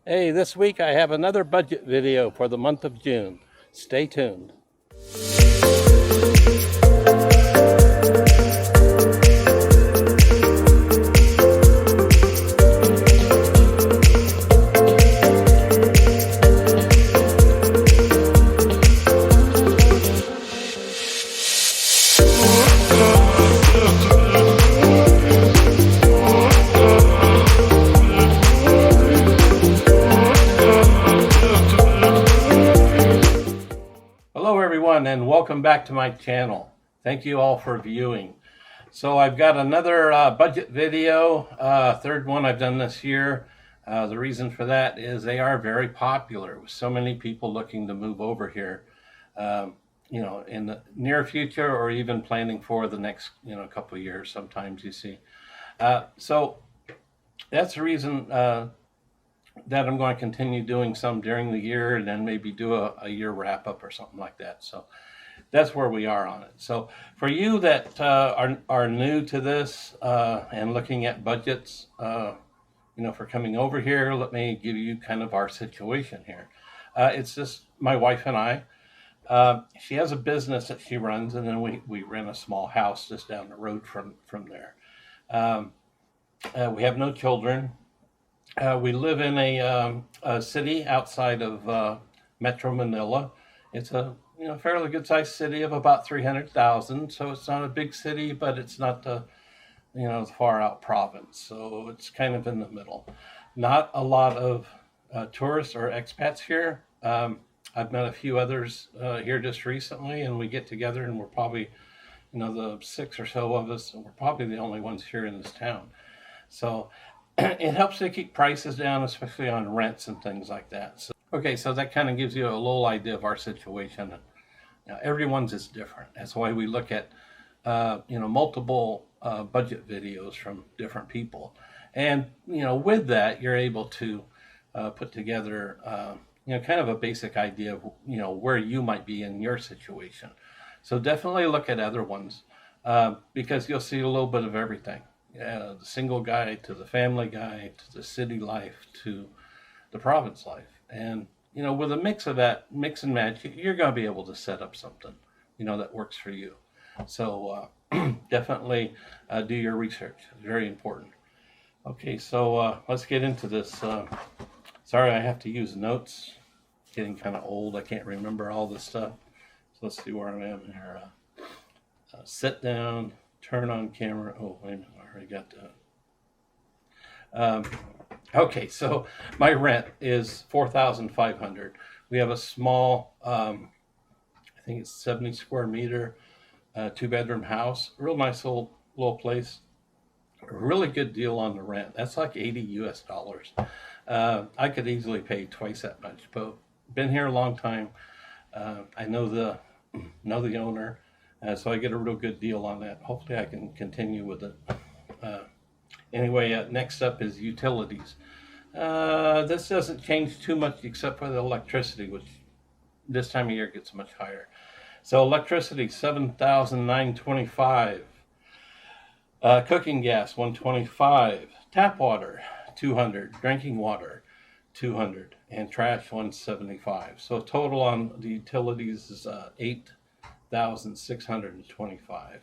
Hey, this week I have another budget video for the month of June. Stay tuned. Hello everyone and welcome back to my channel. Thank you all for viewing. So I've got another budget video, third one I've done this year. The reason for that is they are very popular with so many people looking to move over here, in the near future or even planning for the next, couple of years sometimes you see. So that's the reason that I'm going to continue doing some during the year and then maybe do a year wrap up or something like that. So that's where we are on it. So for you that are new to this and looking at budgets, for coming over here, let me give you kind of our situation here. It's just my wife and I. She has a business that she runs, and then we rent a small house just down the road from there. We have no children. We live in a city outside of Metro Manila. It's a fairly good sized city of about 300,000. So it's not a big city, but it's not the far out province. So it's kind of in the middle. Not a lot of tourists or expats here. I've met a few others here just recently, and we get together, and we're probably the six or so of us, and we're probably the only ones here in this town. So it helps to keep prices down, especially on rents and things like that. So, okay, so that kind of gives you a little idea of our situation. Everyone's is different. That's why we look at multiple budget videos from different people, and with that you're able to put together kind of a basic idea of where you might be in your situation. So definitely look at other ones because you'll see a little bit of everything. The single guy to the family guy to the city life to the province life, and with a mix of that, mix and match, you're going to be able to set up something that works for you. So definitely do your research. It's very important. Okay, so let's get into this. Sorry, I have to use notes. Getting kind of old. I can't remember all this stuff. So let's see where I am here. Sit down. Turn on camera. Oh, wait a minute. I already got that. Okay, so my rent is $4,500. We have a small, I think it's 70 square meter, two-bedroom house. Real nice little place. A really good deal on the rent. That's like 80 US dollars. I could easily pay twice that much, but been here a long time. I know the owner. So I get a real good deal on that. Hopefully I can continue with it. Anyway, next up is utilities. This doesn't change too much except for the electricity, which this time of year gets much higher. So electricity, $7,925. Cooking gas, $125. Tap water, $200. Drinking water, $200. And trash, $175. So total on the utilities is $8,625.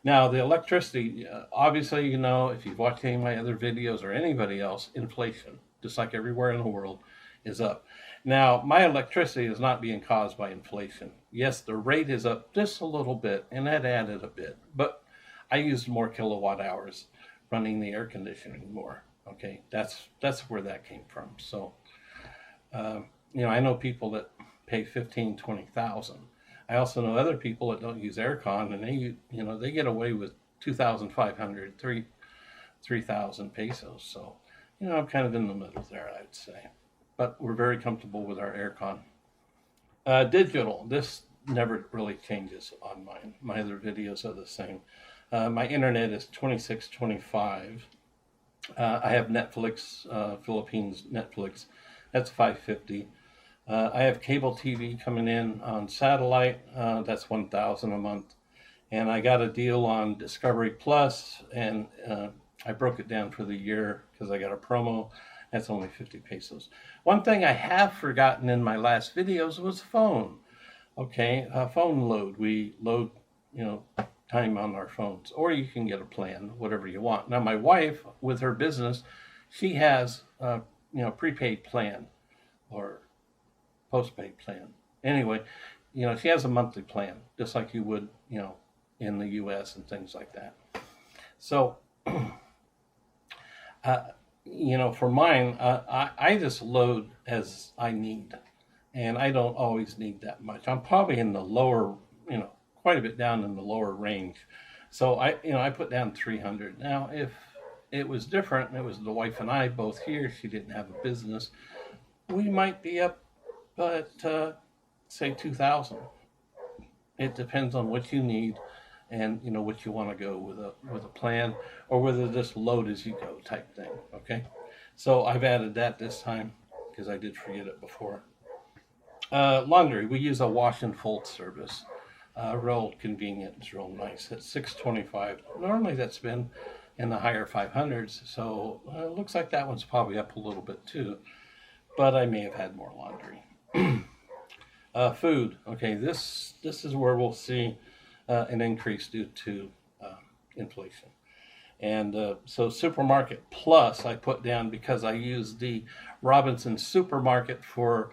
Now the electricity, obviously, if you've watched any of my other videos or anybody else, inflation, just like everywhere in the world, is up. Now my electricity is not being caused by inflation. Yes, the rate is up just a little bit, and that added a bit, but I used more kilowatt hours running the air conditioning more. Okay, that's where that came from. So, I know people that pay 15, 20,000. I also know other people that don't use aircon, and they get away with 2,500, 3,000 pesos. So, I'm kind of in the middle there, I'd say. But we're very comfortable with our aircon. Digital, this never really changes on mine. My other videos are the same. My internet is 2625. I have Netflix, Philippines Netflix. That's $550. I have cable TV coming in on satellite. That's $1,000 a month. And I got a deal on Discovery Plus, and I broke it down for the year because I got a promo. That's only 50 pesos. One thing I have forgotten in my last videos was phone. Okay, phone load. We load, time on our phones, or you can get a plan, whatever you want. Now, my wife, with her business, she has, prepaid plan or postpaid plan. Anyway, she has a monthly plan, just like you would, in the U.S. and things like that. So, for mine, I just load as I need, and I don't always need that much. I'm probably in the lower, quite a bit down in the lower range. So I put down 300. Now, if it was different, and it was the wife and I both here, she didn't have a business, we might be up, but say 2,000. It depends on what you need, and what you want to go with a plan, or whether this load as you go type thing. Okay, so I've added that this time because I did forget it before. Laundry, we use a wash and fold service. Real convenient. It's real nice. It's $6.25. Normally that's been in the higher 500s, so it looks like that one's probably up a little bit too, but I may have had more laundry. Food. Okay, this is where we'll see an increase due to inflation. And so Supermarket Plus I put down because I use the Robinson Supermarket for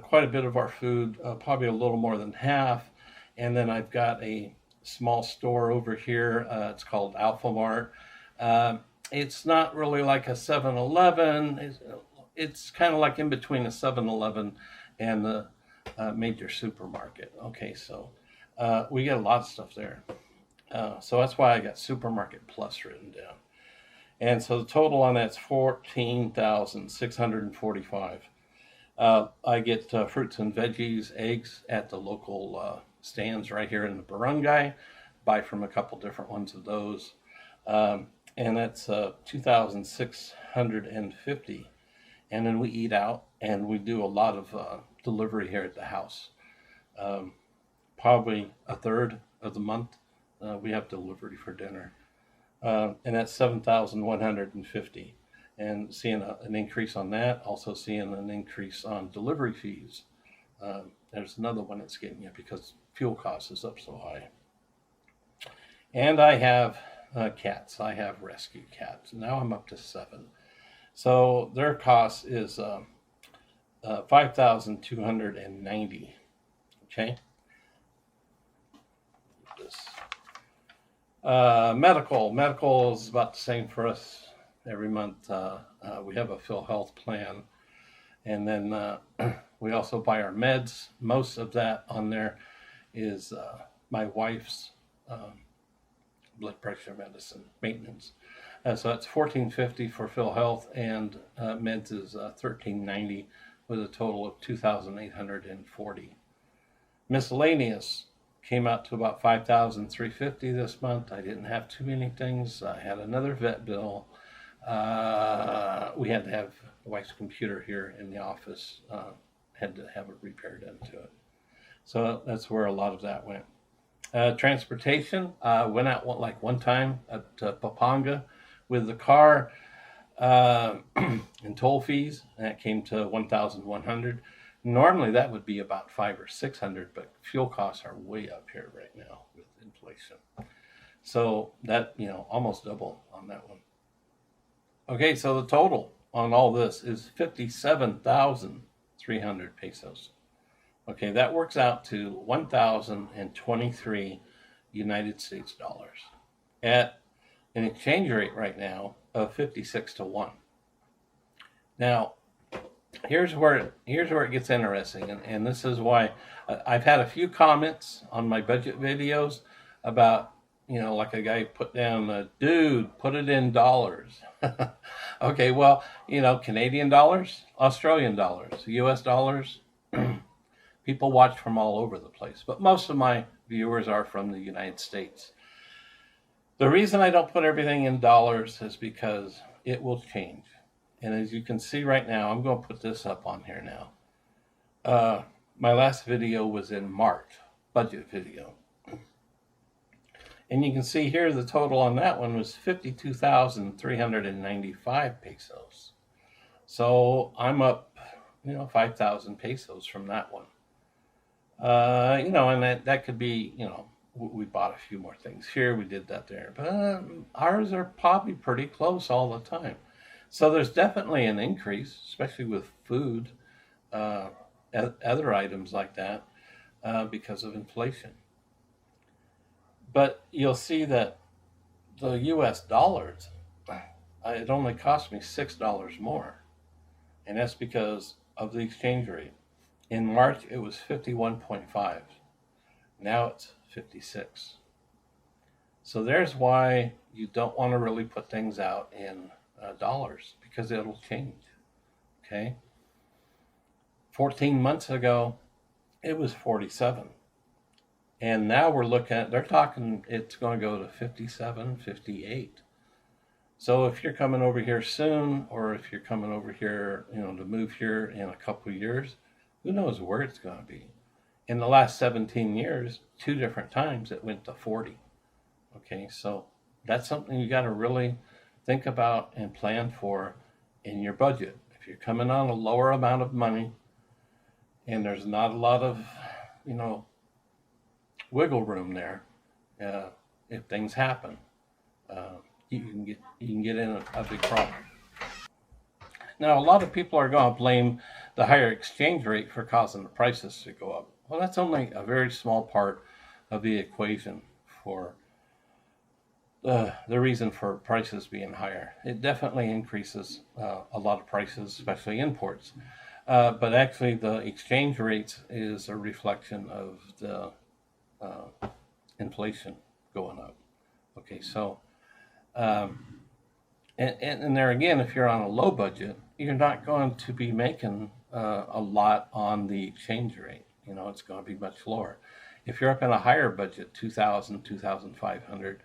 quite a bit of our food, probably a little more than half. And then I've got a small store over here. It's called Alpha Mart. It's not really like a 7-Eleven. It's kind of like in between a 7-Eleven and the major supermarket. Okay, so we get a lot of stuff there. So that's why I got Supermarket Plus written down. And so the total on that's 14,645. I get fruits and veggies, eggs at the local stands right here in the barangay. Buy from a couple different ones of those. And that's 2,650. And then we eat out, and we do a lot of delivery here at the house. Probably a third of the month we have delivery for dinner. And that's 7,150. And seeing an increase on that, also seeing an increase on delivery fees. There's another one that's getting it because fuel cost is up so high. And I have cats. I have rescue cats. Now I'm up to 7. So their cost is 5,290. Okay. Medical is about the same for us every month. We have a PhilHealth plan, and then we also buy our meds. Most of that on there is my wife's blood pressure medicine maintenance. So that's $1,450 for PhilHealth, and meds is $1,390 with a total of $2,840. Miscellaneous came out to about $5,350 this month. I didn't have too many things. I had another vet bill. We had to have the wife's computer here in the office. Had to have it repaired into it. So that's where a lot of that went. Transportation went out like one time at Pampanga with the car and toll fees, and that came to 1,100. Normally that would be about 500 or 600, but fuel costs are way up here right now with inflation. So that, almost double on that one. Okay, so the total on all this is 57,300 pesos. Okay, that works out to 1,023 United States dollars at an exchange rate right now of 56 to 1. Now, here's where it gets interesting, and this is why I've had a few comments on my budget videos about, like a guy put down, dude, put it in dollars. Okay, well, Canadian dollars, Australian dollars, US dollars. People watch from all over the place, but most of my viewers are from the United States. The reason I don't put everything in dollars is because it will change. And as you can see right now, I'm going to put this up on here now. My last video was in March, budget video. And you can see here the total on that one was 52,395 pesos. So I'm up, 5,000 pesos from that one. And that could be, we bought a few more things here, we did that there, but ours are probably pretty close all the time. So there's definitely an increase, especially with food, uh, other items like that, because of inflation. But you'll see that the U.S. dollars, it only cost me $6 more, and that's because of the exchange rate. In March, it was 51.5. Now it's 56. So there's why you don't want to really put things out in dollars because it'll change. Okay. 14 months ago, it was 47. And now they're talking it's going to go to 57, 58. So if you're coming over here soon, or if you're coming over here, to move here in a couple of years, who knows where it's going to be. In the last 17 years, two different times it went to 40. Okay, so that's something you got to really think about and plan for in your budget. If you're coming on a lower amount of money and there's not a lot of, you know, wiggle room there, if things happen, uh, you can get in a big problem. Now, a lot of people are going to blame the higher exchange rate for causing the prices to go up. Well, that's only a very small part of the equation for the reason for prices being higher. It definitely increases a lot of prices, especially imports. But actually, the exchange rate is a reflection of the inflation going up. Okay, so and there again, if you're on a low budget, you're not going to be making a lot on the exchange rate. It's going to be much lower. If you're up in a higher budget, 2,000, 2,500,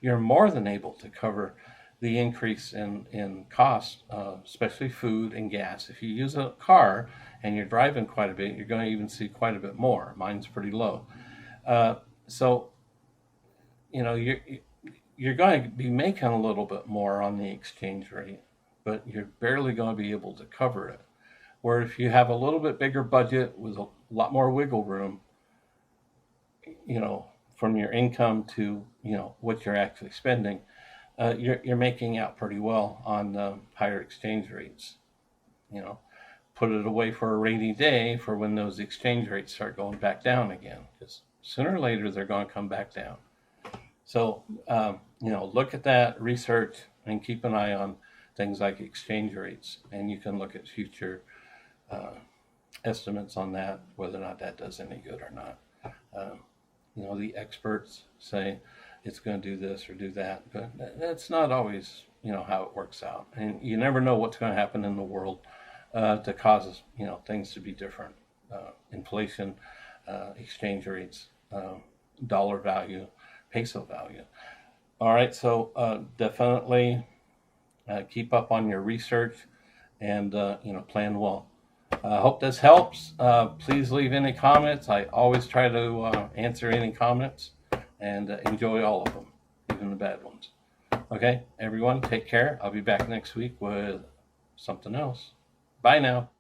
you're more than able to cover the increase in cost, especially food and gas. If you use a car and you're driving quite a bit, you're going to even see quite a bit more. Mine's pretty low. So, you're going to be making a little bit more on the exchange rate, but you're barely going to be able to cover it. Where if you have a little bit bigger budget with a lot more wiggle room, from your income to what you're actually spending, you're making out pretty well on higher exchange rates. You know, put it away for a rainy day for when those exchange rates start going back down again, because sooner or later they're going to come back down. So, look at that, research, and keep an eye on things like exchange rates, and you can look at future uh, estimates on that, whether or not that does any good or not. Um, the experts say it's going to do this or do that, but that's not always, how it works out. And you never know what's going to happen in the world to cause, things to be different. Inflation, exchange rates, dollar value, peso value. All right, so definitely keep up on your research and plan well. I hope this helps. Please leave any comments. I always try to answer any comments and enjoy all of them, even the bad ones. Okay, everyone, take care. I'll be back next week with something else. Bye now.